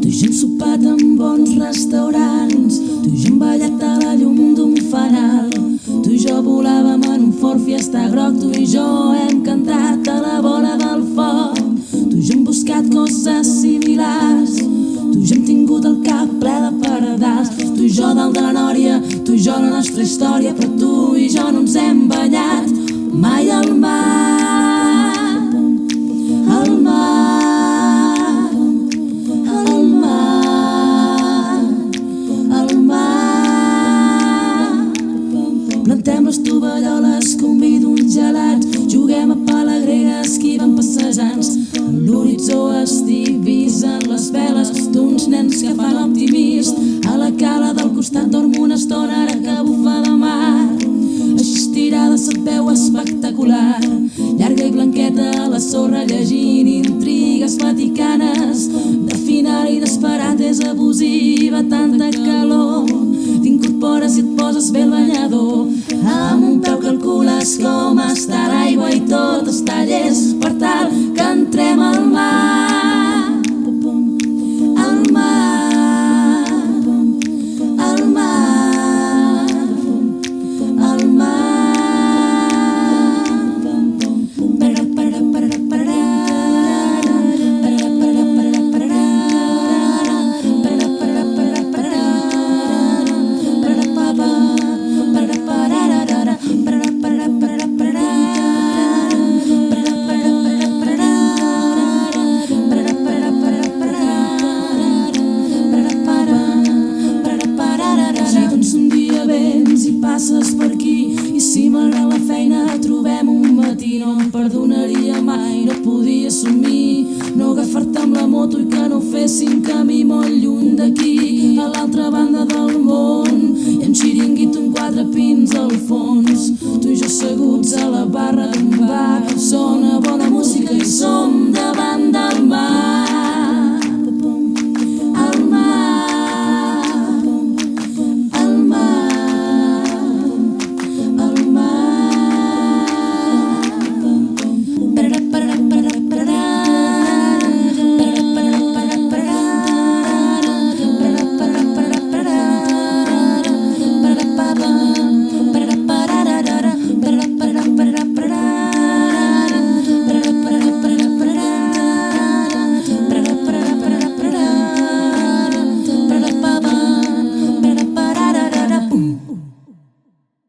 Tu i jo hem sopat en bons restaurants, tu i jo hem ballat a la llum d'un fanal, tu i jo volàvem en un Ford Fiesta groc, tu i jo hem cantat a la vora del foc, tu i jo hem buscat coses similars, tu i jo hem tingut el cap ple de paradals, tu i jo dalt de la nòria, tu i jo la nostra història, però tu i jo no ens hem banyat mai al mar, al mar. Plantem les tovalloles, convido uns gelats, juguem a pala grega, esquivem passejants. A l'horitzó es divisen les veles d'uns nens que fan l'optimist. A la cala del costat dormo una estona ara que bufa de mar. Així estirada se't veu espectacular, llarga i blanqueta a la sorra llegint intrigues vaticanes. De final i inesperat és abusiva tanta calor, t'incorpores i et poses bé el banyador, amb un peu calcules com està l'aigua i tot està llest per tal que entrem al mar, al mar, al mar, al mar. Passes per aquí i si malgrat la feina trobem un matí, no em perdonaria mai no podia assumir no agafar-te amb la moto i que no féssim camí molt lluny d'aquí a l'altra banda del món i em